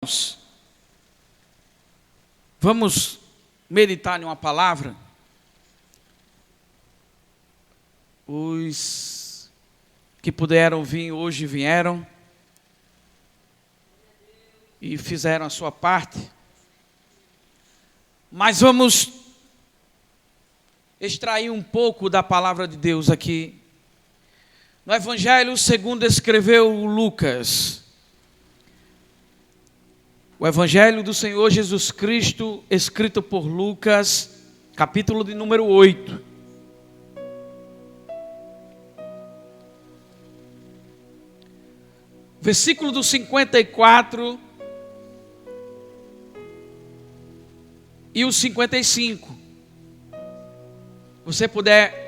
irmãos, vamos meditar em uma palavra. Os que puderam vir hoje vieram e fizeram a sua parte. Mas vamos extrair um pouco da palavra de Deus aqui. No Evangelho segundo escreveu Lucas. O Evangelho do Senhor Jesus Cristo, escrito por Lucas, capítulo de número 8. Versículo do 54 e o 55. Você puder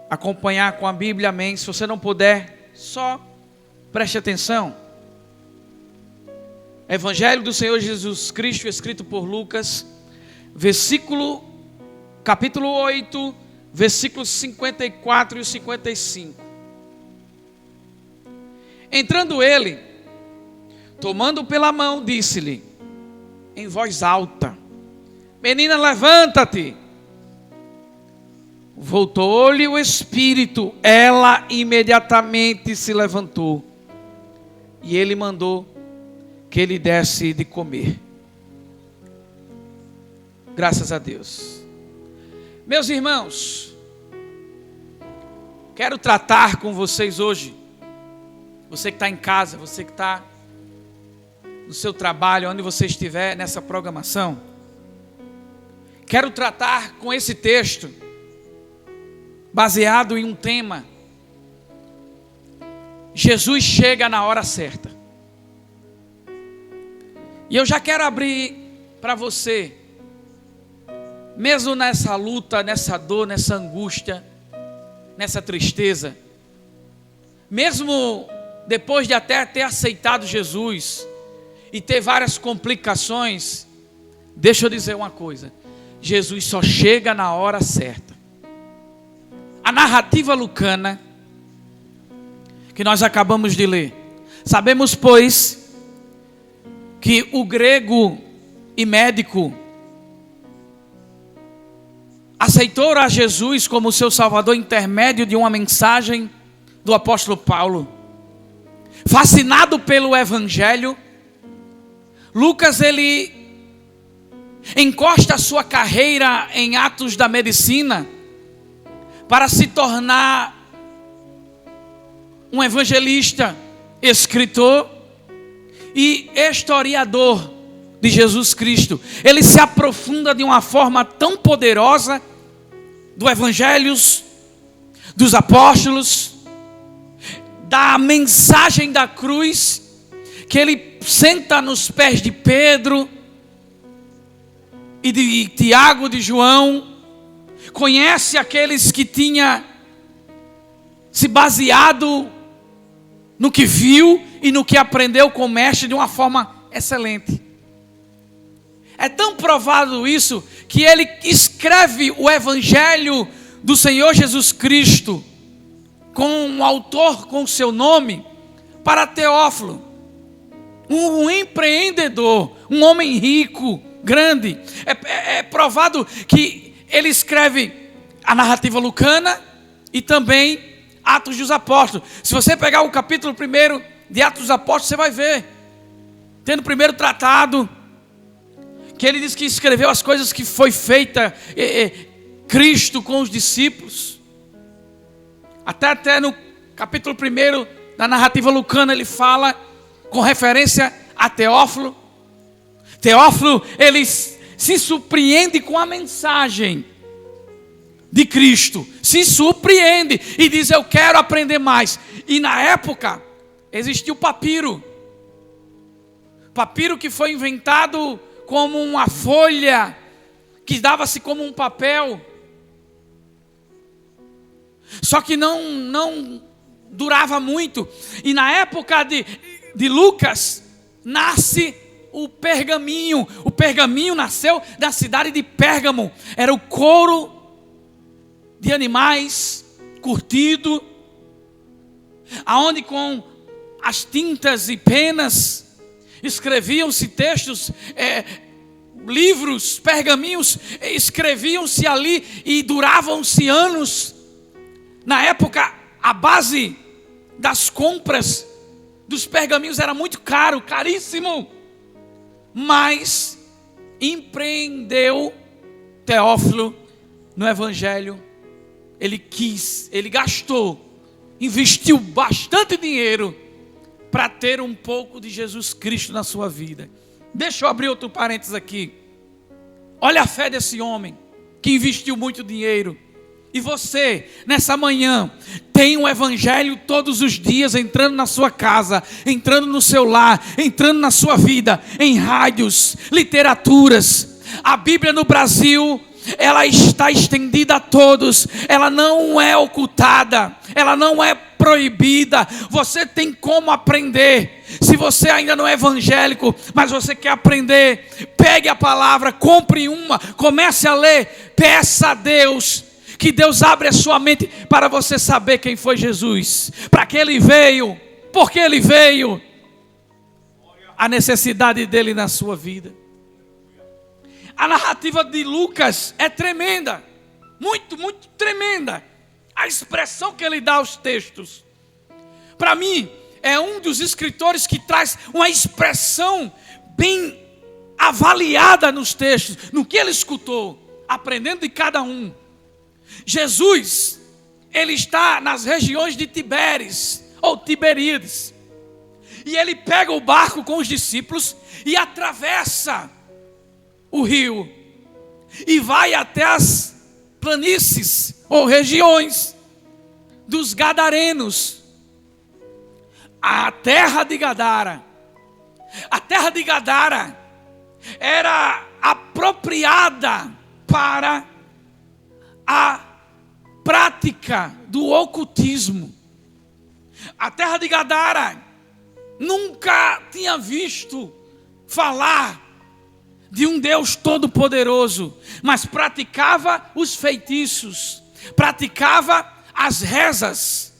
acompanhar com a Bíblia, amém. Se você não puder, só preste atenção. Evangelho do Senhor Jesus Cristo, escrito por Lucas, capítulo 8, versículos 54 e 55. Entrando ele, tomando pela mão, disse-lhe, em voz alta, menina, levanta-te. Voltou-lhe o espírito, ela imediatamente se levantou, e ele mandou que ele desse de comer. Graças a Deus. Meus irmãos, quero tratar com vocês hoje, você que está em casa, você que está no seu trabalho, onde você estiver nessa programação, quero tratar com esse texto, baseado em um tema: Jesus chega na hora certa. E eu já quero abrir para você, mesmo nessa luta, nessa dor, nessa angústia, nessa tristeza, mesmo depois de até ter aceitado Jesus e ter várias complicações, deixa eu dizer uma coisa: Jesus só chega na hora certa. A narrativa lucana, que nós acabamos de ler, sabemos, pois, que o grego e médico aceitou a Jesus como seu salvador intermédio de uma mensagem do apóstolo Paulo. Fascinado pelo evangelho, Lucas ele encosta a sua carreira em atos da medicina para se tornar um evangelista, escritor e historiador de Jesus Cristo. Ele se aprofunda de uma forma tão poderosa do evangelhos, dos apóstolos, da mensagem da cruz, que ele senta nos pés de Pedro e de Tiago, de João, conhece aqueles que tinha se baseado no que viu e no que aprendeu com o mestre de uma forma excelente. É tão provado isso que ele escreve o Evangelho do Senhor Jesus Cristo com um autor com seu nome para Teófilo, um empreendedor, um homem rico, grande. É provado que ele escreve a narrativa lucana e também Atos dos Apóstolos. Se você pegar o capítulo 1 de Atos dos Apóstolos, você vai ver, tendo o primeiro tratado, que ele diz que escreveu as coisas que foi feita Cristo com os discípulos. Até no capítulo 1 da narrativa lucana ele fala com referência a Teófilo. Teófilo, ele se surpreende com a mensagem de Cristo, se surpreende e diz: eu quero aprender mais. E na época existia o papiro que foi inventado como uma folha que dava-se como um papel, só que não durava muito. E na época de Lucas nasce o pergaminho. O pergaminho nasceu da cidade de Pérgamo. Era o couro de animais curtido, aonde com as tintas e penas escreviam-se textos, livros, pergaminhos, escreviam-se ali e duravam-se anos. Na época, a base das compras dos pergaminhos era muito caro, caríssimo. Mas empreendeu Teófilo no Evangelho. Ele gastou, investiu bastante dinheiro para ter um pouco de Jesus Cristo na sua vida. Deixa eu abrir outro parênteses aqui. Olha a fé desse homem que investiu muito dinheiro. E você, nessa manhã, tem um evangelho todos os dias entrando na sua casa, entrando no seu lar, entrando na sua vida, em rádios, literaturas. A Bíblia no Brasil, ela está estendida a todos, ela não é ocultada, ela não é proibida. Você tem como aprender. Se você ainda não é evangélico, mas você quer aprender, pegue a palavra, compre uma, comece a ler, peça a Deus, que Deus abra a sua mente para você saber quem foi Jesus, para que Ele veio, porque Ele veio, a necessidade dEle na sua vida. A narrativa de Lucas é tremenda, muito, muito tremenda. A expressão que ele dá aos textos, para mim, é um dos escritores que traz uma expressão bem avaliada nos textos, no que ele escutou, aprendendo de cada um. Jesus, ele está nas regiões de Tibéris, ou Tiberíades, e ele pega o barco com os discípulos e atravessa o rio, e vai até as planícies, ou regiões dos Gadarenos, a terra de Gadara. A terra de Gadara era apropriada para a prática do ocultismo. A terra de Gadara nunca tinha visto falar de um Deus todo-poderoso, mas praticava os feitiços, praticava as rezas.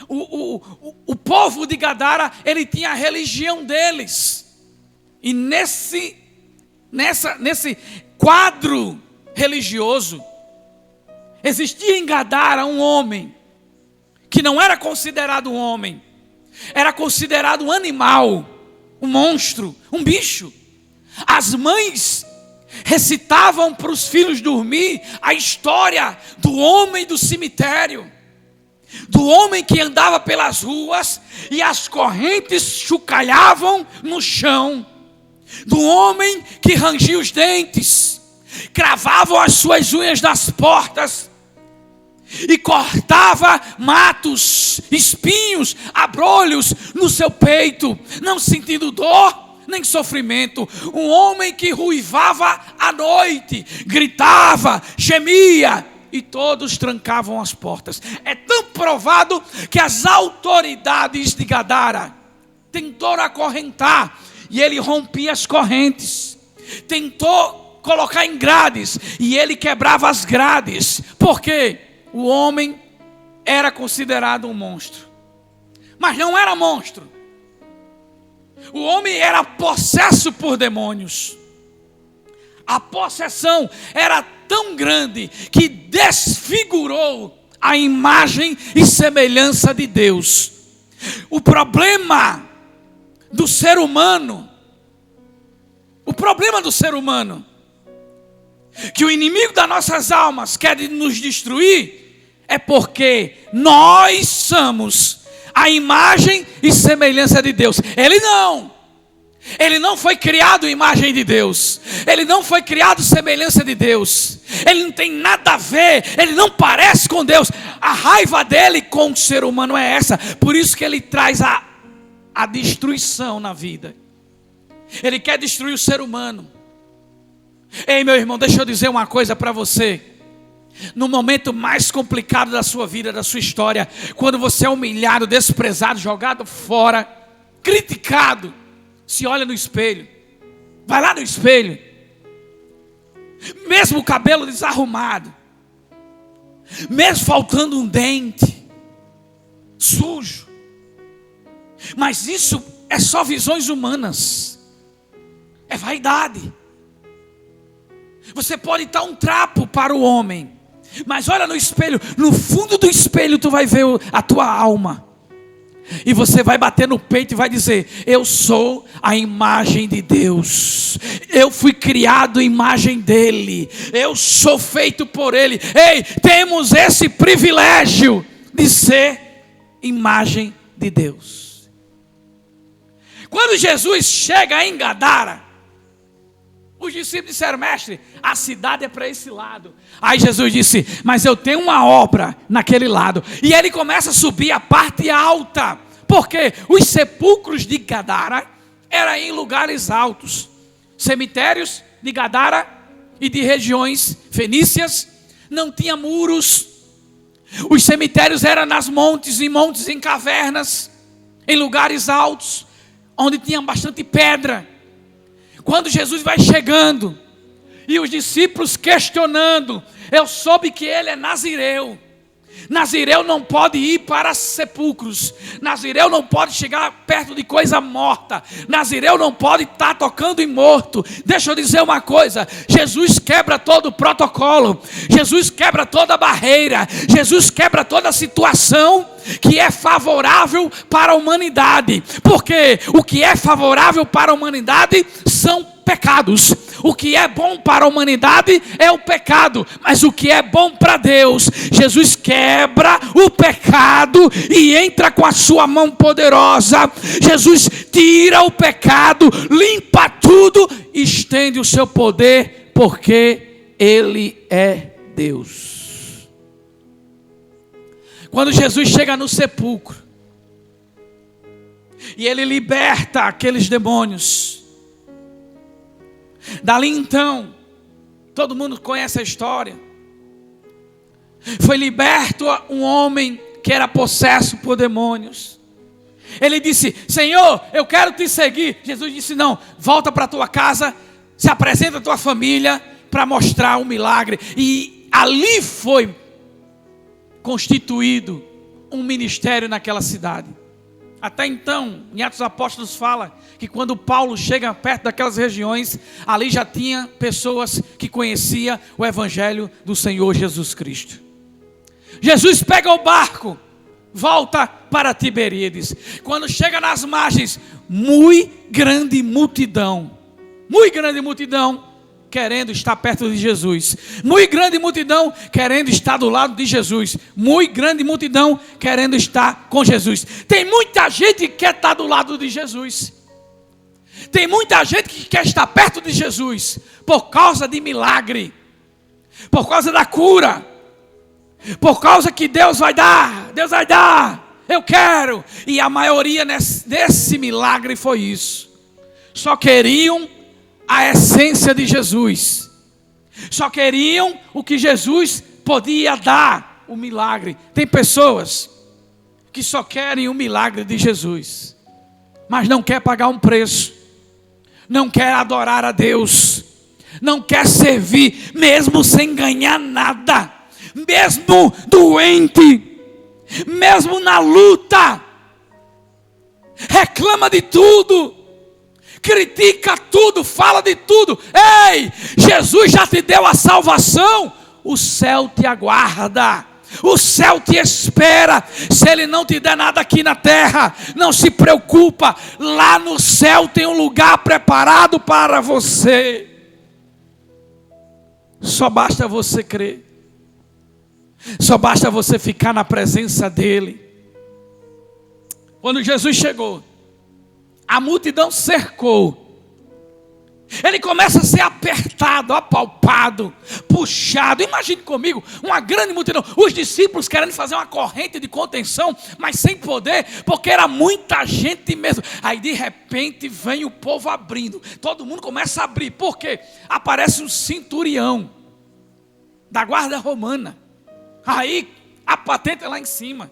O povo de Gadara, ele tinha a religião deles, e nesse quadro religioso, existia em Gadara um homem, que não era considerado um homem, era considerado um animal, um monstro, um bicho. As mães recitavam para os filhos dormir a história do homem do cemitério, do homem que andava pelas ruas e as correntes chocalhavam no chão, do homem que rangia os dentes, cravavam as suas unhas nas portas e cortava matos, espinhos, abrolhos no seu peito, não sentindo dor nem sofrimento. Um homem que ruivava à noite, gritava, gemia, e todos trancavam as portas. É tão provado que as autoridades de Gadara tentaram acorrentar, e ele rompia as correntes. Tentou colocar em grades, e ele quebrava as grades. Por quê? O homem era considerado um monstro, mas não era monstro. O homem era possesso por demônios. A possessão era tão grande que desfigurou a imagem e semelhança de Deus. O problema do ser humano, que o inimigo das nossas almas quer nos destruir, é porque nós somos a imagem e semelhança de Deus. Ele não foi criado imagem de Deus, ele não foi criado semelhança de Deus, ele não tem nada a ver, ele não parece com Deus. A raiva dele com o ser humano é essa. Por isso que ele traz a destruição na vida. Ele quer destruir o ser humano. Ei, meu irmão, deixa eu dizer uma coisa para você. No momento mais complicado da sua vida, da sua história, quando você é humilhado, desprezado, jogado fora, criticado, se olha no espelho, vai lá no espelho, mesmo o cabelo desarrumado, mesmo faltando um dente, sujo, mas isso é só visões humanas. vaidade. Você pode estar um trapo para o homem, mas olha no espelho, no fundo do espelho tu vai ver a tua alma. E você vai bater no peito e vai dizer: eu sou a imagem de Deus, eu fui criado à imagem dele, eu sou feito por ele. Ei, temos esse privilégio de ser imagem de Deus. Quando Jesus chega em Gadara, os discípulos disseram: mestre, a cidade é para esse lado. Aí Jesus disse: mas eu tenho uma obra naquele lado. E ele começa a subir a parte alta, porque os sepulcros de Gadara eram em lugares altos. Cemitérios de Gadara e de regiões fenícias não tinha muros. Os cemitérios eram nas montes, em cavernas, em lugares altos, onde tinha bastante pedra. Quando Jesus vai chegando e os discípulos questionando, eu soube que ele é nazireu. Nazireu não pode ir para sepulcros. Nazireu não pode chegar perto de coisa morta. Nazireu não pode estar tocando em morto. Deixa eu dizer uma coisa: Jesus quebra todo o protocolo. Jesus quebra toda a barreira. Jesus quebra toda a situação que é favorável para a humanidade. Porque o que é favorável para a humanidade são pecados. O que é bom para a humanidade é o pecado, mas o que é bom para Deus, Jesus quebra o pecado e entra com a sua mão poderosa. Jesus tira o pecado, limpa tudo, estende o seu poder, porque Ele é Deus. Quando Jesus chega no sepulcro e Ele liberta aqueles demônios, dali então, todo mundo conhece a história. Foi liberto um homem que era possesso por demônios. Ele disse: Senhor, eu quero te seguir. Jesus disse: não, volta para a tua casa, se apresenta à tua família para mostrar um milagre. E ali foi constituído um ministério naquela cidade. Até então, em Atos dos Apóstolos fala que quando Paulo chega perto daquelas regiões, ali já tinha pessoas que conheciam o Evangelho do Senhor Jesus Cristo. Jesus pega o barco, volta para Tiberíades. Quando chega nas margens, muito grande multidão querendo estar perto de Jesus, muito grande multidão querendo estar do lado de Jesus, muito grande multidão querendo estar com Jesus. Tem muita gente que quer estar do lado de Jesus, tem muita gente que quer estar perto de Jesus, por causa de milagre, por causa da cura, por causa que Deus vai dar, eu quero. E a maioria desse milagre foi isso, só queriam a essência de Jesus, só queriam o que Jesus podia dar, o milagre. Tem pessoas que só querem o milagre de Jesus, mas não quer pagar um preço, não quer adorar a Deus, não quer servir, mesmo sem ganhar nada, mesmo doente, mesmo na luta, reclama de tudo, critica tudo, fala de tudo. Ei, Jesus já te deu a salvação, o céu te aguarda, o céu te espera. Se Ele não te der nada aqui na terra, não se preocupa, lá no céu tem um lugar preparado para você. Só basta você crer, só basta você ficar na presença dEle. Quando Jesus chegou, a multidão cercou. Ele começa a ser apertado, apalpado, puxado. Imagine comigo, uma grande multidão. Os discípulos querendo fazer uma corrente de contenção, mas sem poder, porque era muita gente mesmo. Aí de repente vem o povo abrindo. Todo mundo começa a abrir. Por quê? Aparece um centurião da guarda romana. Aí a patente é lá em cima.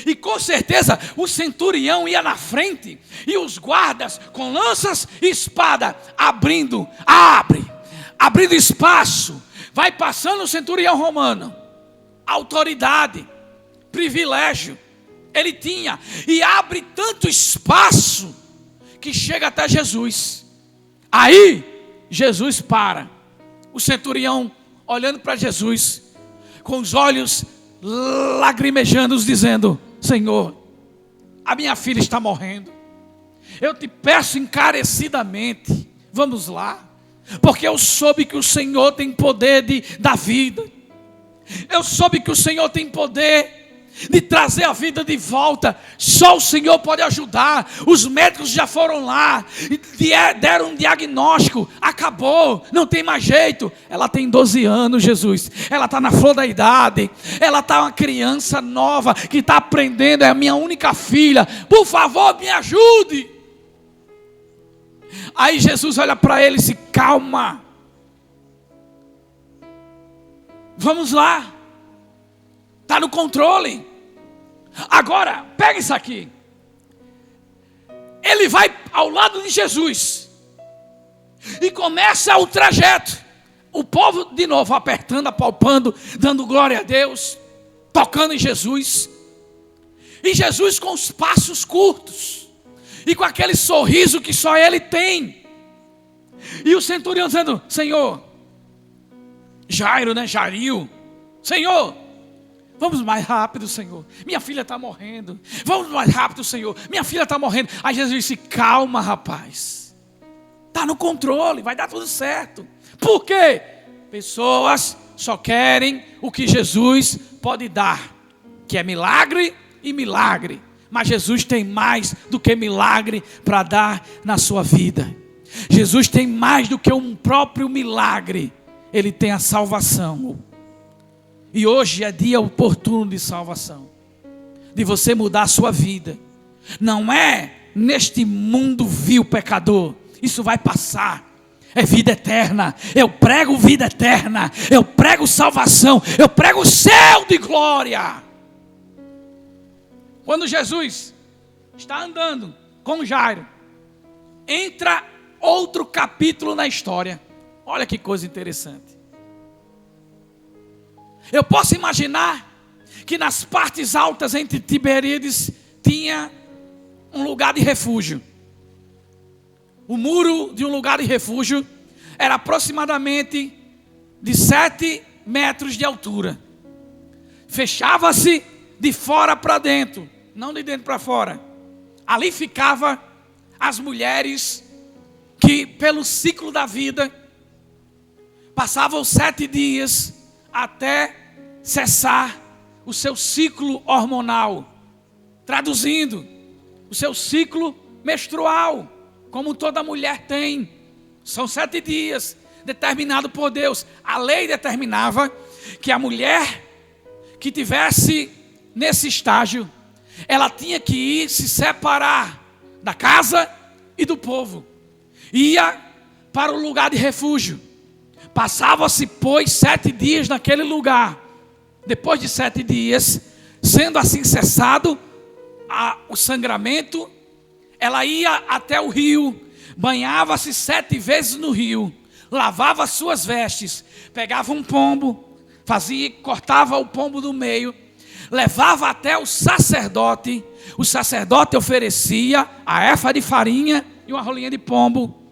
E com certeza o centurião ia na frente, e os guardas com lanças e espada abrindo espaço. Vai passando o centurião romano, autoridade, privilégio ele tinha, e abre tanto espaço que chega até Jesus. Aí, Jesus para. O centurião olhando para Jesus, com os olhos lagrimejando, dizendo: Senhor, a minha filha está morrendo. Eu te peço encarecidamente, vamos lá, porque eu soube que o Senhor tem poder de dar vida. Eu soube que o Senhor tem poder de trazer a vida de volta. Só o Senhor pode ajudar. Os médicos já foram lá, deram um diagnóstico, acabou, não tem mais jeito. Ela tem 12 anos, Jesus. Ela está na flor da idade. Ela está uma criança nova que está aprendendo. É a minha única filha. Por favor, me ajude. Aí Jesus olha para ele e diz: calma, vamos lá, está no controle. Agora, pega isso aqui. Ele vai ao lado de Jesus e começa o trajeto. O povo de novo apertando, apalpando, dando glória a Deus, tocando em Jesus. E Jesus com os passos curtos e com aquele sorriso que só ele tem. E o centurião dizendo: Senhor, Jairo, né? Jairil, Senhor, vamos mais rápido, Senhor. Minha filha está morrendo. Vamos mais rápido, Senhor. Minha filha está morrendo. Aí Jesus disse: calma, rapaz. Está no controle, vai dar tudo certo. Por quê? Pessoas só querem o que Jesus pode dar, que é milagre e milagre. Mas Jesus tem mais do que milagre para dar na sua vida. Jesus tem mais do que um próprio milagre. Ele tem a salvação. E hoje é dia oportuno de salvação, de você mudar a sua vida. Não é neste mundo vil pecador. Isso vai passar. É vida eterna. Eu prego vida eterna. Eu prego salvação. Eu prego o céu de glória. Quando Jesus está andando com Jairo, entra outro capítulo na história. Olha que coisa interessante. Eu posso imaginar que nas partes altas entre Tiberíades tinha um lugar de refúgio. O muro de um lugar de refúgio era aproximadamente de 7 metros de altura. Fechava-se de fora para dentro, não de dentro para fora. Ali ficava as mulheres que pelo ciclo da vida passavam 7 dias até cessar o seu ciclo hormonal, traduzindo, o seu ciclo menstrual, como toda mulher tem. São 7 dias, determinado por Deus. A lei determinava que a mulher que tivesse nesse estágio, ela tinha que ir se separar da casa e do povo. Ia para o lugar de refúgio. Passava-se, pois, 7 dias naquele lugar. Depois de 7 dias, sendo assim cessado o sangramento, ela ia até o rio, banhava-se 7 vezes no rio, lavava suas vestes, pegava um pombo, cortava o pombo do meio, levava até o sacerdote oferecia a éfa de farinha e uma rolinha de pombo.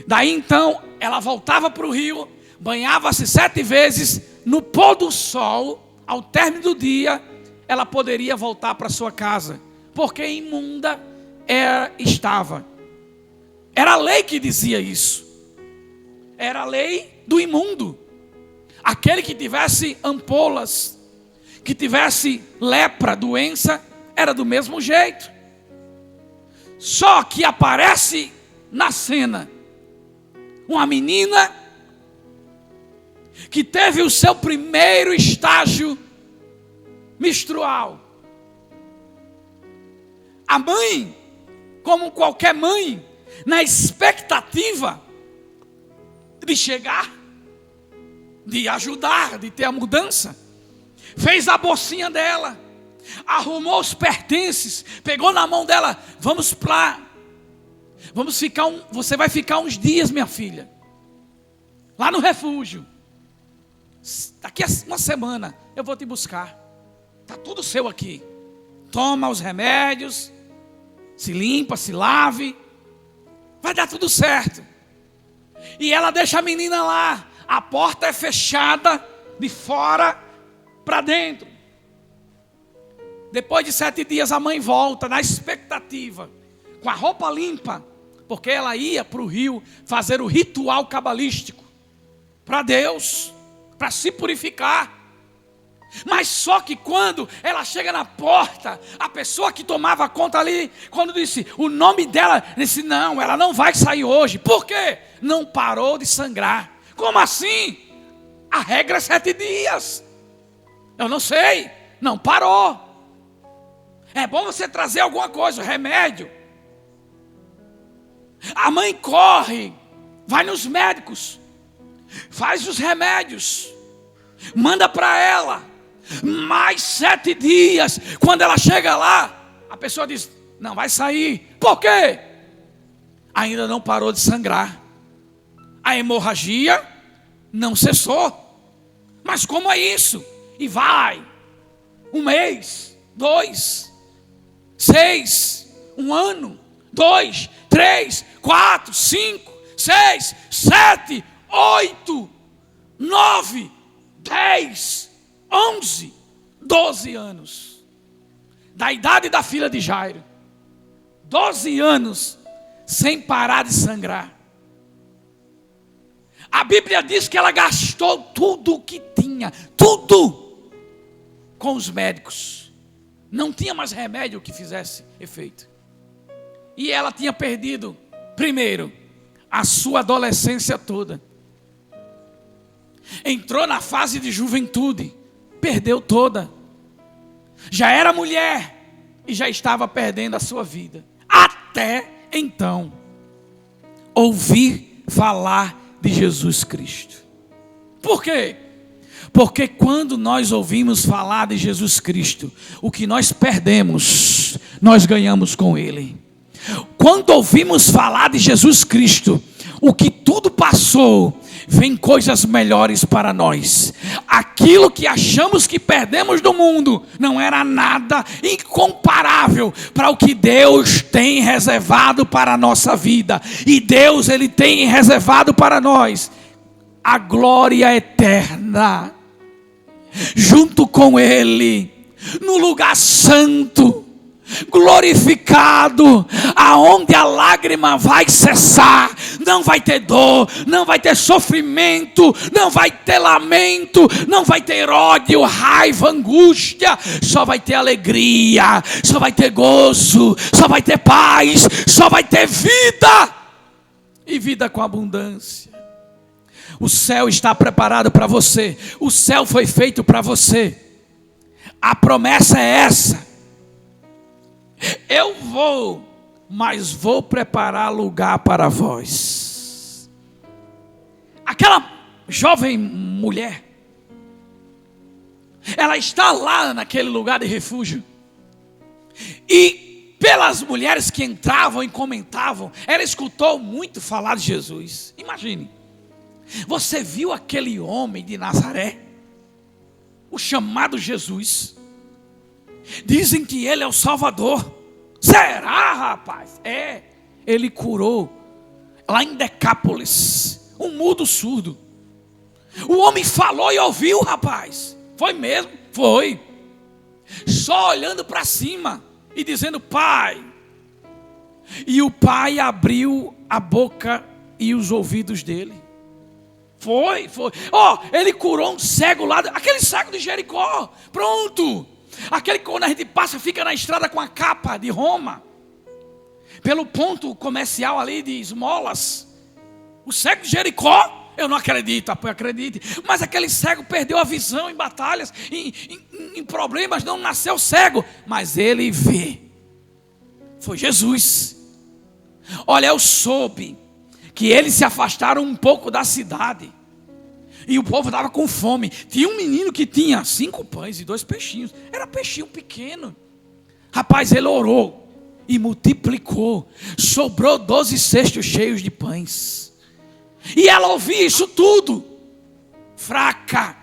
Daí então ela voltava para o rio, banhava-se 7 vezes, no pôr do sol, ao término do dia, ela poderia voltar para sua casa, porque imunda estava. Era a lei que dizia isso. Era a lei do imundo. Aquele que tivesse ampolas, que tivesse lepra, doença, era do mesmo jeito. Só que aparece na cena uma menina que teve o seu primeiro estágio menstrual. A mãe, como qualquer mãe, na expectativa de chegar, de ajudar, de ter a mudança, fez a bolsinha dela, arrumou os pertences, pegou na mão dela: você vai ficar uns dias, minha filha, lá no refúgio. Daqui a uma semana eu vou te buscar. Está tudo seu aqui. Toma os remédios, se limpa, se lave, vai dar tudo certo. E ela deixa a menina lá. A porta é fechada de fora para dentro. Depois de 7 dias a mãe volta na expectativa, com a roupa limpa, porque ela ia para o rio fazer o ritual cabalístico para Deus, para se purificar. Mas só que quando ela chega na porta, a pessoa que tomava conta ali, quando disse o nome dela, disse: não, ela não vai sair hoje. Por quê? Não parou de sangrar. Como assim? A regra é 7 dias. Eu não sei, não parou. É bom você trazer alguma coisa, remédio. A mãe corre, vai nos médicos, faz os remédios, manda para ela. Mais 7 dias. Quando ela chega lá, a pessoa diz: não vai sair. Por quê? Ainda não parou de sangrar. A hemorragia não cessou. Mas como é isso? E vai 1 mês, 2, 6, 1 ano, 2, 3, 4, 5, 6, 7, 8, 9, 10, 11, 12 anos. Da idade da filha de Jairo. 12 anos sem parar de sangrar. A Bíblia diz que ela gastou tudo o que tinha, tudo, com os médicos. Não tinha mais remédio que fizesse efeito. E ela tinha perdido, primeiro, a sua adolescência toda. Entrou na fase de juventude, perdeu toda. Já era mulher e já estava perdendo a sua vida. Até então, ouvir falar de Jesus Cristo. Por quê? Porque quando nós ouvimos falar de Jesus Cristo, o que nós perdemos, nós ganhamos com Ele. Quando ouvimos falar de Jesus Cristo, o que tudo passou, vem coisas melhores para nós. Aquilo que achamos que perdemos do mundo não era nada incomparável para o que Deus tem reservado para a nossa vida. E Deus, Ele tem reservado para nós a glória eterna, junto com Ele, no lugar santo, glorificado, aonde a lágrima vai cessar, não vai ter dor, não vai ter sofrimento, não vai ter lamento, não vai ter ódio, raiva, angústia, só vai ter alegria, só vai ter gozo, só vai ter paz, só vai ter vida, e vida com abundância. O céu está preparado para você, o céu foi feito para você, a promessa é essa: eu vou, mas vou preparar lugar para vós. Aquela jovem mulher, ela está lá naquele lugar de refúgio, e pelas mulheres que entravam e comentavam, ela escutou muito falar de Jesus. Imagine, você viu aquele homem de Nazaré, o chamado Jesus? Dizem que ele é o Salvador. Será, rapaz? É, ele curou lá em Decápolis um mudo surdo. O homem falou e ouviu, rapaz. Foi mesmo? Foi. Só olhando para cima e dizendo: Pai. E o pai abriu a boca e os ouvidos dele. Foi. Ele curou um cego lá, aquele cego de Jericó. Pronto. Aquele que quando a gente passa fica na estrada com a capa de Roma, pelo ponto comercial ali de esmolas. O cego de Jericó, eu não acredito, acredite, mas aquele cego perdeu a visão em batalhas, em problemas, não nasceu cego, mas ele vê. Foi Jesus. Olha, eu soube que eles se afastaram um pouco da cidade, e o povo estava com fome. Tinha um menino que tinha 5 pães e 2 peixinhos. Era peixinho pequeno. Rapaz, ele orou e multiplicou. Sobrou 12 cestos cheios de pães. E ela ouvia isso tudo, fraca,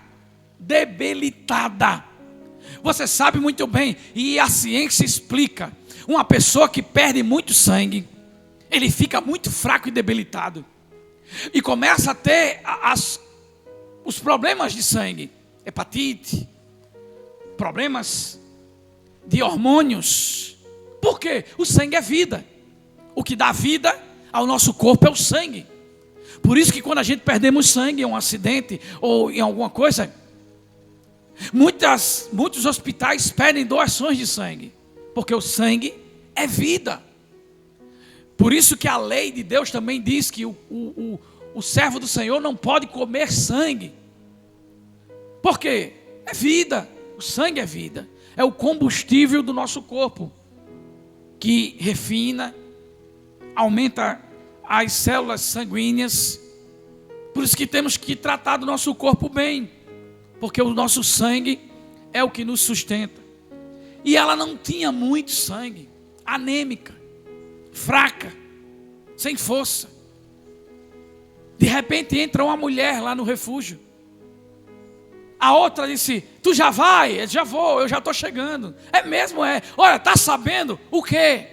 debilitada. Você sabe muito bem, e a ciência explica, uma pessoa que perde muito sangue, ele fica muito fraco e debilitado. e começa a ter os problemas de sangue, hepatite, problemas de hormônios. Por quê? O sangue é vida. O que dá vida ao nosso corpo é o sangue. Por isso que quando a gente perdemos sangue em um acidente ou em alguma coisa, muitos hospitais pedem doações de sangue, porque o sangue é vida. Por isso que a lei de Deus também diz que o servo do Senhor não pode comer sangue. Por quê? É vida. O sangue é vida. É o combustível do nosso corpo, que refina, aumenta as células sanguíneas. Por isso que temos que tratar do nosso corpo bem, porque o nosso sangue é o que nos sustenta. E ela não tinha muito sangue, anêmica, fraca, sem força. De repente entra uma mulher lá no refúgio. A outra disse: tu já vai? Eu já vou, eu já estou chegando. É mesmo, é. Olha, está sabendo o quê?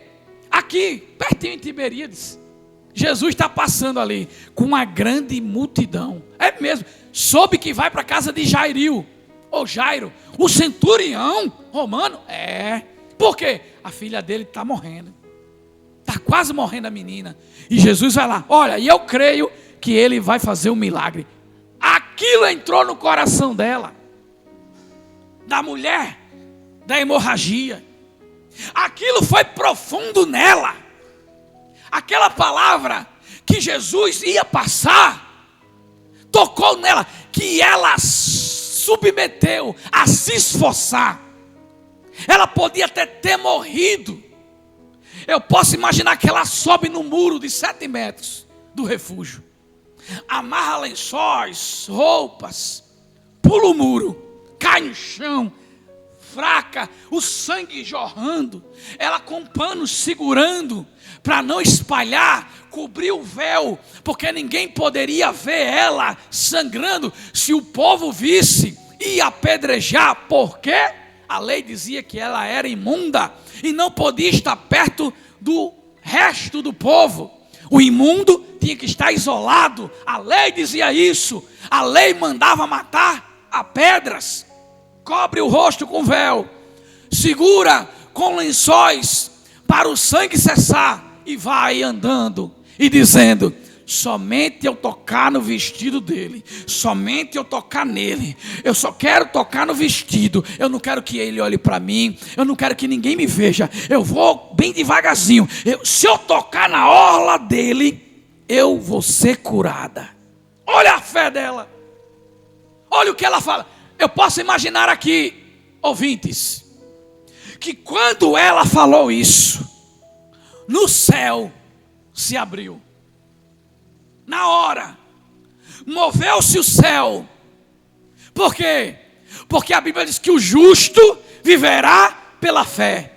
Aqui, pertinho em Tiberíades, Jesus está passando ali com uma grande multidão. É mesmo. Soube que vai para a casa de Jairo, o centurião romano. É. Por quê? A filha dele está morrendo. Está quase morrendo a menina. E Jesus vai lá. Olha, e eu creio que ele vai fazer um milagre. Aquilo entrou no coração dela, da mulher, da hemorragia. Aquilo foi profundo nela. Aquela palavra que Jesus ia passar, tocou nela, que ela submeteu a se esforçar. Ela podia até ter morrido. Eu posso imaginar que ela sobe no muro de 7 metros do refúgio, amarra lençóis, roupas, pula o muro, cai no chão, fraca, o sangue jorrando, ela com panos segurando, para não espalhar, cobrir o véu, porque ninguém poderia ver ela sangrando. Se o povo visse, ia apedrejar, porque a lei dizia que ela era imunda, e não podia estar perto do resto do povo. O imundo tinha que estar isolado. A lei dizia isso. A lei mandava matar a pedras. Cobre o rosto com véu, segura com lençóis para o sangue cessar, e vai andando e dizendo: somente eu tocar no vestido dele, somente eu tocar nele, eu só quero tocar no vestido, eu não quero que ele olhe para mim, eu não quero que ninguém me veja, eu vou bem devagarzinho, se eu tocar na orla dele, eu vou ser curada. Olha a fé dela, olha o que ela fala. Eu posso imaginar aqui, ouvintes, que quando ela falou isso, no céu se abriu. Na hora, moveu-se o céu. Por quê? Porque a Bíblia diz que o justo viverá pela fé.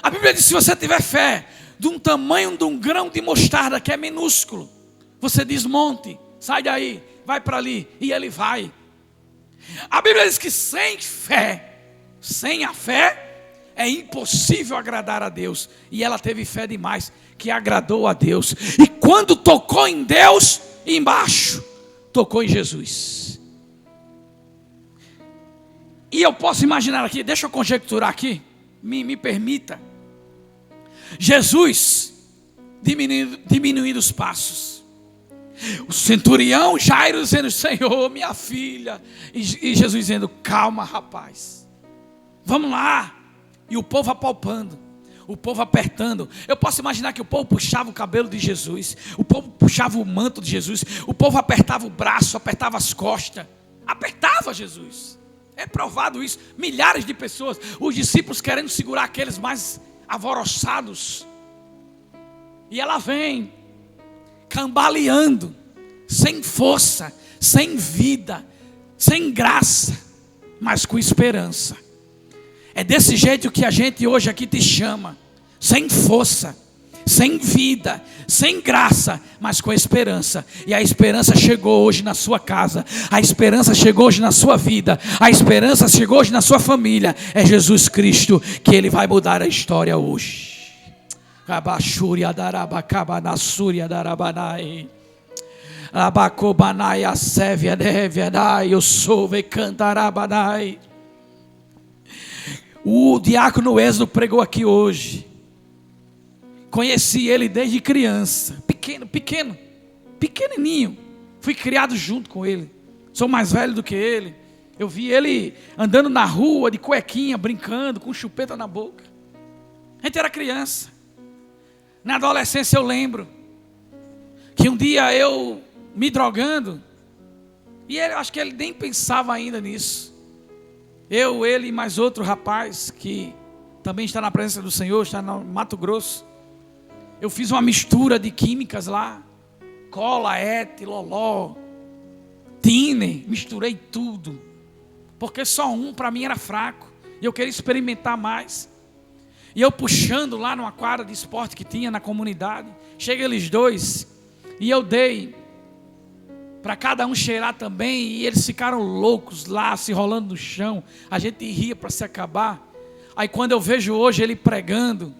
A Bíblia diz que se você tiver fé de um tamanho de um grão de mostarda, que é minúsculo, você desmonte, sai daí, vai para ali, e ele vai. A Bíblia diz que sem a fé, é impossível agradar a Deus. E ela teve fé demais, que agradou a Deus. E quando tocou em Deus, embaixo, tocou em Jesus. E eu posso imaginar aqui, deixa eu conjecturar aqui, me permita. Jesus diminuindo os passos. O centurião Jairo dizendo: Senhor, minha filha. E Jesus dizendo: calma, rapaz, vamos lá. E o povo apalpando, o povo apertando. Eu posso imaginar que o povo puxava o cabelo de Jesus, o povo puxava o manto de Jesus, o povo apertava o braço, apertava as costas, apertava Jesus. É provado isso. Milhares de pessoas, os discípulos querendo segurar aqueles mais alvoroçados. E ela vem cambaleando, sem força, sem vida, sem graça, mas com esperança. É desse jeito que a gente hoje aqui te chama, sem força, sem vida, sem graça, mas com esperança. E a esperança chegou hoje na sua casa, a esperança chegou hoje na sua vida, a esperança chegou hoje na sua família. É Jesus Cristo, que Ele vai mudar a história hoje. Abacobanai, a sévia, deviadai, eu sou, ve cantarabadai. O diácono Êxodo pregou aqui hoje. Conheci ele desde criança, pequenininho. Fui criado junto com ele. Sou mais velho do que ele. Eu vi ele andando na rua de cuequinha, brincando, com chupeta na boca. A gente era criança. Na adolescência eu lembro que um dia eu me drogando, e ele, acho que ele nem pensava ainda nisso. Ele e mais outro rapaz que também está na presença do Senhor, está no Mato Grosso. Eu fiz uma mistura de químicas lá, cola, loló, tiner, misturei tudo, porque só um para mim era fraco, e eu queria experimentar mais. E eu puxando lá numa quadra de esporte que tinha na comunidade, chega eles dois, e eu dei para cada um cheirar também, e eles ficaram loucos lá, se rolando no chão, a gente ria para se acabar. Aí quando eu vejo hoje ele pregando,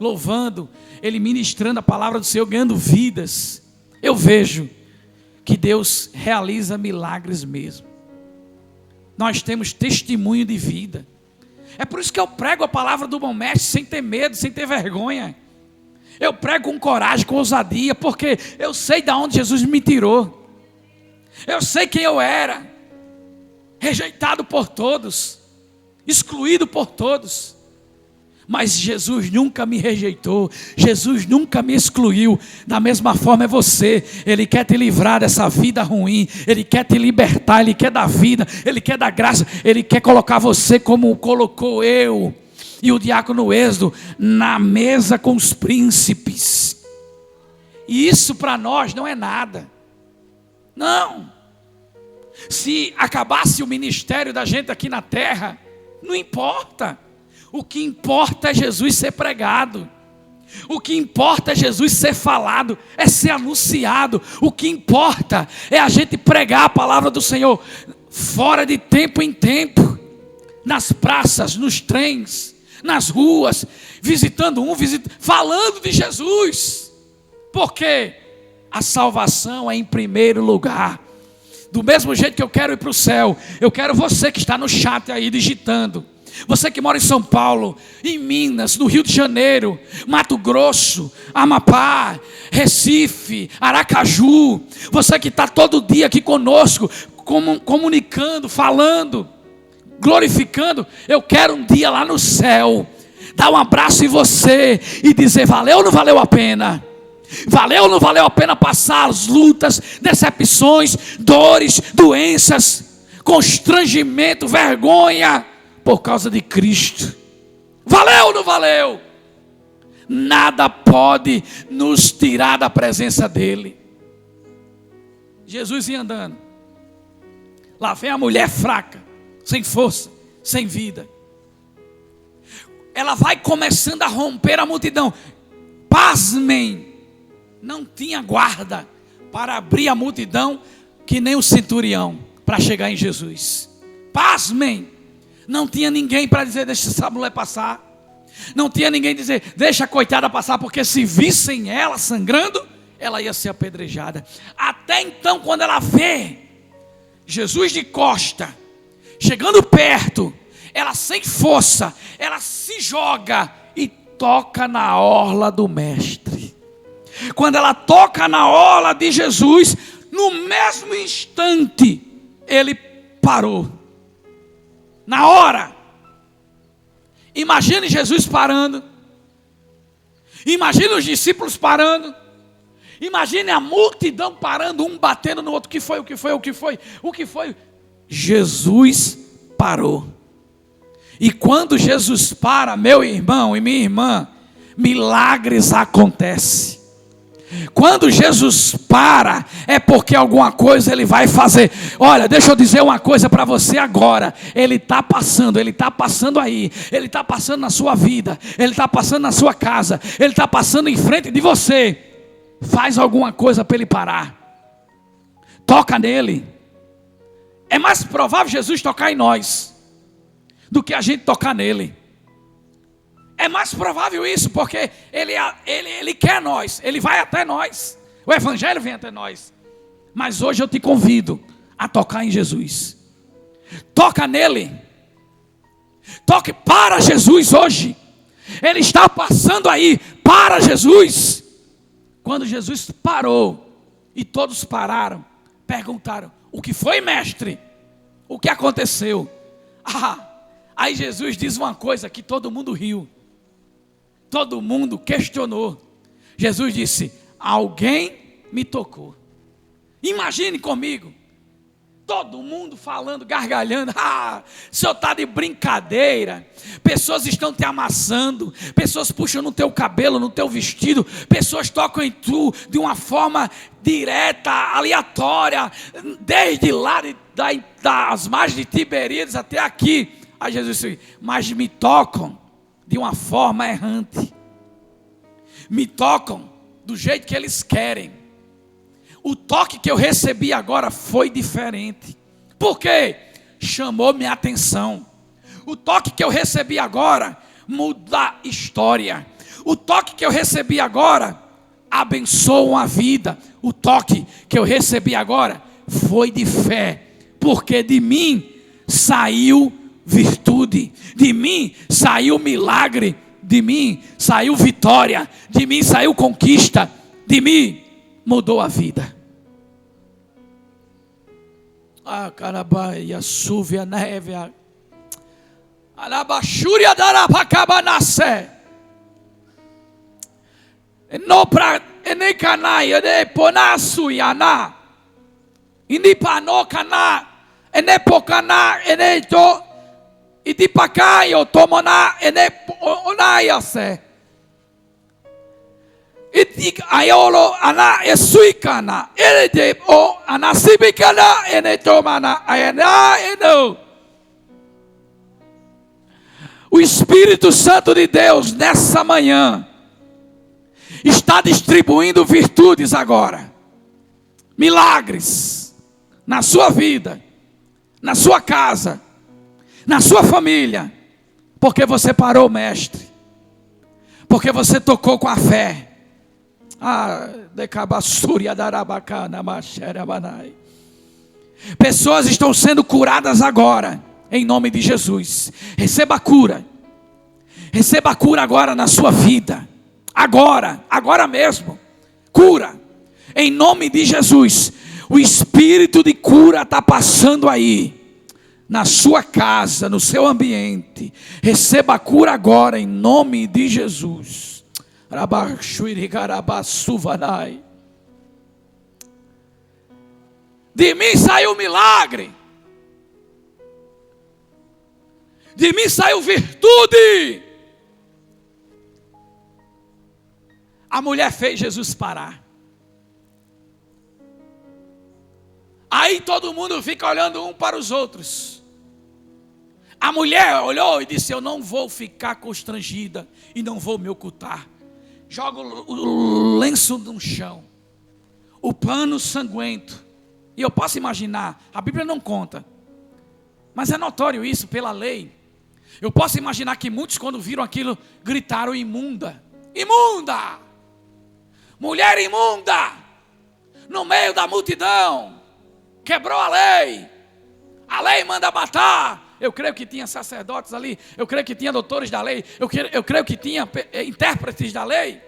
louvando, ele ministrando a palavra do Senhor, ganhando vidas, eu vejo que Deus realiza milagres mesmo. Nós temos testemunho de vida. É por isso que eu prego a palavra do bom mestre sem ter medo, sem ter vergonha. Eu prego com coragem, com ousadia, porque eu sei de onde Jesus me tirou. Eu sei quem eu era, rejeitado por todos, excluído por todos. Mas Jesus nunca me rejeitou, Jesus nunca me excluiu. Da mesma forma é você. Ele quer te livrar dessa vida ruim, Ele quer te libertar, Ele quer dar vida, Ele quer dar graça, Ele quer colocar você como colocou eu e o diácono Êxodo na mesa com os príncipes. E isso para nós não é nada. Não. Se acabasse o ministério da gente aqui na terra, não importa. O que importa é Jesus ser pregado. O que importa é Jesus ser falado, é ser anunciado. O que importa é a gente pregar a palavra do Senhor fora de tempo em tempo, nas praças, nos trens, nas ruas, visitando falando de Jesus. Porque a salvação é em primeiro lugar. Do mesmo jeito que eu quero ir para o céu, eu quero você que está no chat aí digitando. Você que mora em São Paulo, em Minas, no Rio de Janeiro, Mato Grosso, Amapá, Recife, Aracaju. Você que está todo dia aqui conosco, comunicando, falando, glorificando. Eu quero um dia lá no céu dar um abraço em você e dizer: valeu ou não valeu a pena? Valeu ou não valeu a pena passar as lutas, decepções, dores, doenças, constrangimento, vergonha, por causa de Cristo? Valeu ou não valeu? Nada pode nos tirar da presença dEle. Jesus ia andando. Lá vem a mulher fraca, sem força, sem vida. Ela vai começando a romper a multidão. Pasmem, não tinha guarda para abrir a multidão, que nem o centurião, para chegar em Jesus. Pasmem, não tinha ninguém para dizer: deixa essa mulher passar. Não tinha ninguém dizer: deixa a coitada passar, porque se vissem ela sangrando, ela ia ser apedrejada. Até então, quando ela vê Jesus de costa, chegando perto, ela sem força, ela se joga e toca na orla do mestre. Quando ela toca na orla de Jesus, no mesmo instante, ele parou. Na hora. Imagine Jesus parando. Imagine os discípulos parando. Imagine a multidão parando, um batendo no outro. O que foi? O que foi? O que foi? O que foi? Jesus parou. E quando Jesus para, meu irmão e minha irmã, milagres acontecem. Quando Jesus para, é porque alguma coisa Ele vai fazer. Olha, deixa eu dizer uma coisa para você agora. Ele está passando aí. Ele está passando na sua vida. Ele está passando na sua casa. Ele está passando em frente de você. Faz alguma coisa para Ele parar. Toca nele. É mais provável Jesus tocar em nós do que a gente tocar nele. É mais provável isso, porque ele quer nós, Ele vai até nós. O Evangelho vem até nós. Mas hoje eu te convido a tocar em Jesus. Toca nele. Toque para Jesus hoje. Ele está passando aí para Jesus. Quando Jesus parou e todos pararam, perguntaram: o que foi, mestre? O que aconteceu? Aí Jesus diz uma coisa que todo mundo riu. Todo mundo questionou. Jesus disse: alguém me tocou. Imagine comigo. Todo mundo falando, gargalhando. O senhor está de brincadeira. Pessoas estão te amassando. Pessoas puxam no teu cabelo, no teu vestido. Pessoas tocam em tu de uma forma direta, aleatória. Desde lá das margens de Tiberíades até aqui. Aí Jesus disse: mas me tocam de uma forma errante. Me tocam do jeito que eles querem. O toque que eu recebi agora foi diferente. Por quê? Chamou minha atenção. O toque que eu recebi agora muda a história. O toque que eu recebi agora abençoa uma vida. O toque que eu recebi agora foi de fé. Porque de mim saiu virtude. De mim saiu milagre. De mim saiu vitória. De mim saiu conquista. De mim mudou a vida. Carabaia, súvia, neve, alabaxúria darabacabanacé. Enopra, enecanai, eneponaçu, yaná. Inipanocana, enepocana, eneto, idipacaio, tomona, eneponaiacé. Itik ayolo ana esuikana elede o anasibikana enetomana ayana eno. O Espírito Santo de Deus nessa manhã está distribuindo virtudes agora, milagres na sua vida, na sua casa, na sua família, porque você parou, mestre, porque você tocou com a fé. Pessoas estão sendo curadas agora, em nome de Jesus. Receba a cura. Receba a cura agora na sua vida. Agora mesmo. Cura. Em nome de Jesus. O espírito de cura está passando aí. Na sua casa, no seu ambiente. Receba a cura agora, em nome de Jesus. De mim saiu milagre. De mim saiu virtude. A mulher fez Jesus parar. Aí todo mundo fica olhando um para os outros. A mulher olhou e disse: eu não vou ficar constrangida e não vou me ocultar. Joga o lenço no chão, o pano sanguento. E eu posso imaginar, a Bíblia não conta, mas é notório isso pela lei. Eu posso imaginar que muitos, quando viram aquilo, gritaram: imunda, imunda, mulher imunda, no meio da multidão, quebrou a lei manda matar. Eu creio que tinha sacerdotes ali, eu creio que tinha doutores da lei, eu creio que tinha intérpretes da lei,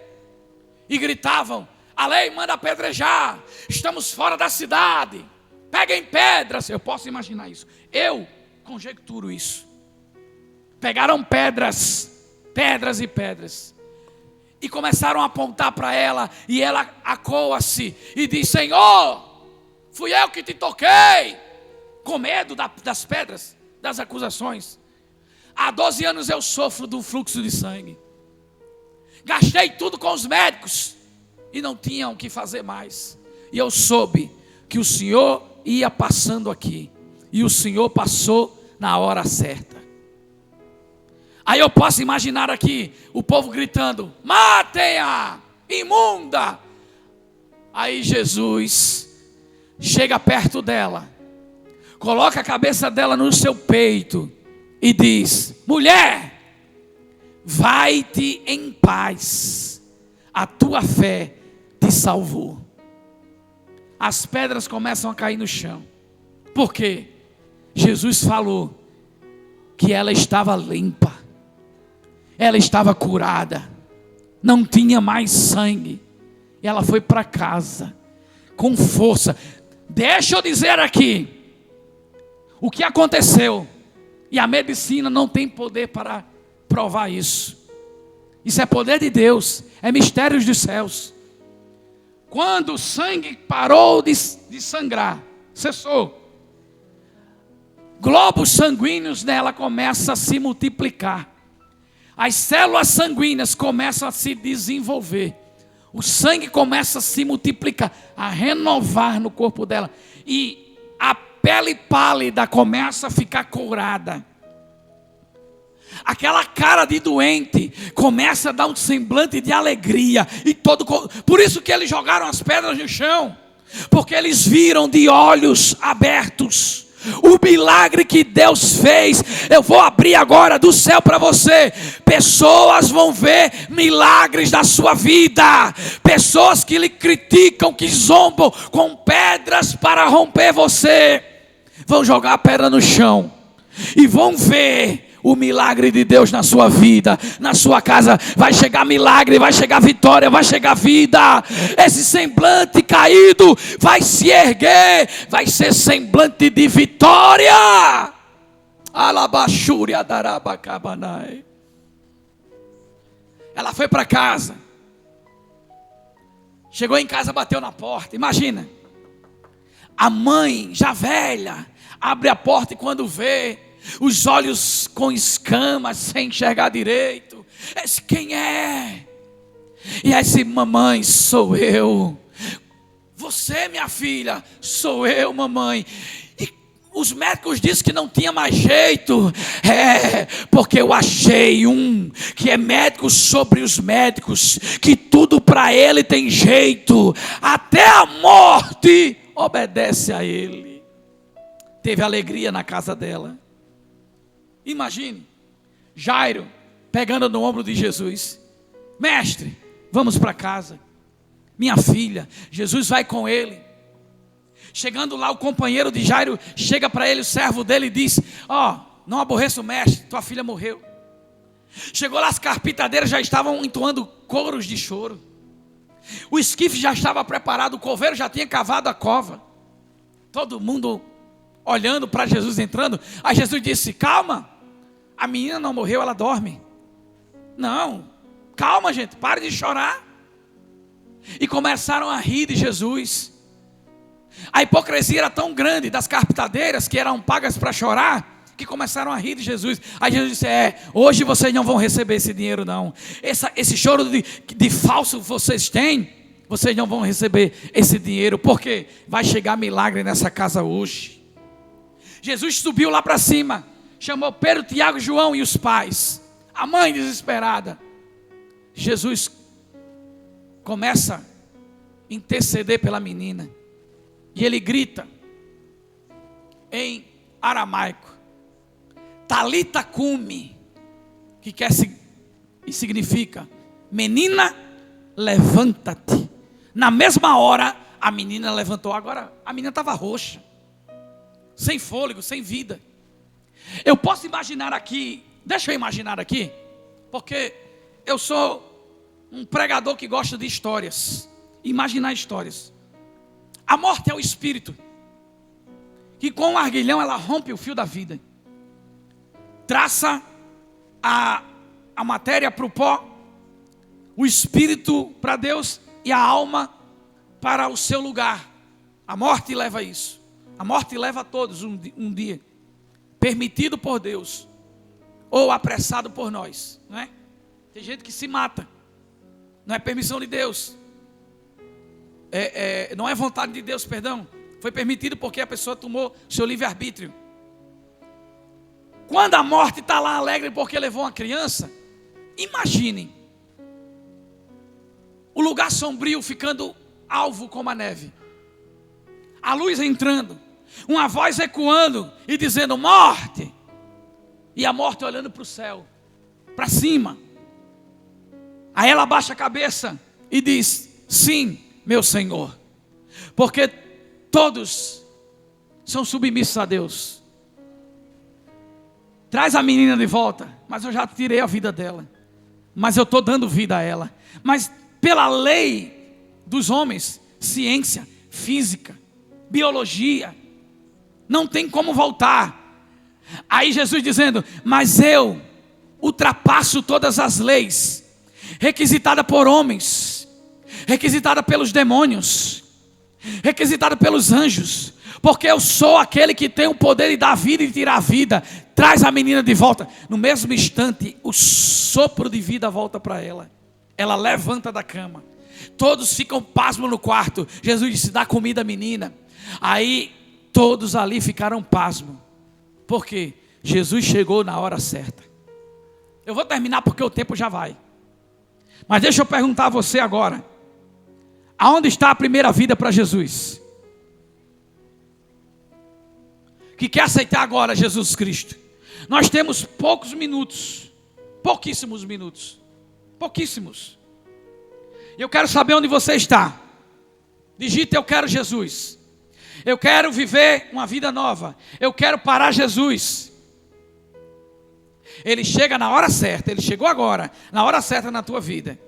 e gritavam: a lei manda apedrejar, estamos fora da cidade, peguem pedras. Eu posso imaginar isso, eu conjecturo isso. Pegaram pedras e pedras, e começaram a apontar para ela, e ela acoa-se e diz: Senhor, fui eu que te toquei, com medo das pedras, das acusações. Há 12 anos eu sofro de um fluxo de sangue. Gastei tudo com os médicos e não tinham o que fazer mais. E eu soube que o Senhor ia passando aqui, e o Senhor passou na hora certa. Aí eu posso imaginar aqui o povo gritando: matem-a, imunda. Aí Jesus chega perto dela, coloca a cabeça dela no seu peito e diz: mulher, vai-te em paz, a tua fé te salvou. as pedras começam a cair no chão. Por quê? Jesus falou que ela estava limpa, ela estava curada, não tinha mais sangue. E ela foi para casa com força. Deixa eu dizer aqui o que aconteceu, e a medicina não tem poder para provar isso. Isso é poder de Deus, é mistérios dos céus. Quando o sangue parou de sangrar, cessou, globos sanguíneos nela começam a se multiplicar. As células sanguíneas começam a se desenvolver. O sangue começa a se multiplicar, a renovar no corpo dela. E a pele pálida começa a ficar curada. Aquela cara de doente começa a dar um semblante de alegria. Por isso que eles jogaram as pedras no chão. Porque eles viram de olhos abertos o milagre que Deus fez. Eu vou abrir agora do céu para você. Pessoas vão ver milagres da sua vida. Pessoas que lhe criticam, que zombam com pedras para romper você, vão jogar a pedra no chão e vão ver o milagre de Deus na sua vida, na sua casa. Vai chegar milagre, vai chegar vitória, vai chegar vida. Esse semblante caído vai se erguer, vai ser semblante de vitória. Alabachúria darabacabanai. Ela foi para casa, chegou em casa, bateu na porta. Imagina, a mãe já velha abre a porta e quando vê os olhos com escamas, sem enxergar direito, esse quem é? E esse mamãe, sou eu. Você, minha filha? Sou eu, mamãe. E os médicos dizem que não tinha mais jeito. Porque eu achei um que é médico sobre os médicos, que tudo para ele tem jeito, até a morte obedece a ele. Teve alegria na casa dela. Imagine, Jairo pegando no ombro de Jesus. Mestre, vamos para casa. Minha filha, Jesus vai com ele. Chegando lá, o companheiro de Jairo chega para ele, o servo dele, e diz: não aborreça o mestre, tua filha morreu. Chegou lá, as carpintadeiras já estavam entoando coros de choro. O esquife já estava preparado, o coveiro já tinha cavado a cova. Todo mundo olhando para Jesus entrando. Aí Jesus disse: calma, a menina não morreu, ela dorme. Não, calma, gente, pare de chorar. E começaram a rir de Jesus. A hipocrisia era tão grande das carpintadeiras, que eram pagas para chorar, que começaram a rir de Jesus. Aí Jesus disse: hoje vocês não vão receber esse dinheiro não. Esse choro de falso que vocês têm, vocês não vão receber esse dinheiro, porque vai chegar milagre nessa casa hoje. Jesus subiu lá para cima, chamou Pedro, Tiago, João e os pais. A mãe desesperada. Jesus começa a interceder pela menina. E ele grita em aramaico: Talita cumi, que significa: menina, levanta-te. Na mesma hora, a menina levantou. Agora, a menina estava roxa, sem fôlego, sem vida. Eu posso imaginar aqui, deixa eu imaginar aqui, porque eu sou um pregador que gosta de histórias, imaginar histórias. A morte é o espírito, que com um arguilhão ela rompe o fio da vida, traça a matéria para o pó, o espírito para Deus e a alma para o seu lugar. A morte leva isso. A morte leva a todos um dia, permitido por Deus ou apressado por nós, não é? Tem gente que se mata, não é permissão de Deus, não é vontade de Deus, perdão. Foi permitido porque a pessoa tomou seu livre-arbítrio. Quando a morte está lá alegre porque levou uma criança, imaginem o lugar sombrio ficando alvo como a neve, a luz entrando, uma voz ecoando e dizendo: morte. E a morte olhando para o céu, para cima. Aí ela abaixa a cabeça e diz: sim, meu Senhor, porque Todos são submissos a Deus. Traz a menina de volta. Mas eu já tirei a vida dela. Mas eu estou dando vida a ela. Mas pela lei dos homens, ciência, física, biologia, não tem como voltar. Aí Jesus dizendo: mas eu ultrapasso todas as leis, requisitada por homens, requisitada pelos demônios, requisitada pelos anjos, porque eu sou aquele que tem o poder de dar vida e tirar a vida. Traz a menina de volta. No mesmo instante, o sopro de vida volta para ela. Ela levanta da cama. Todos ficam pasmos no quarto. Jesus disse: dá comida à menina. Aí todos ali ficaram pasmos. Por quê? Jesus chegou na hora certa. Eu vou terminar porque o tempo já vai. Mas deixa eu perguntar a você agora: aonde está a primeira vida para Jesus? Que quer aceitar agora Jesus Cristo? Nós temos poucos minutos. Pouquíssimos minutos. Pouquíssimos. Eu quero saber onde você está. Digite: eu quero Jesus. Eu quero viver uma vida nova. Eu quero parar Jesus. Ele chega na hora certa. Ele chegou agora, na hora certa na tua vida.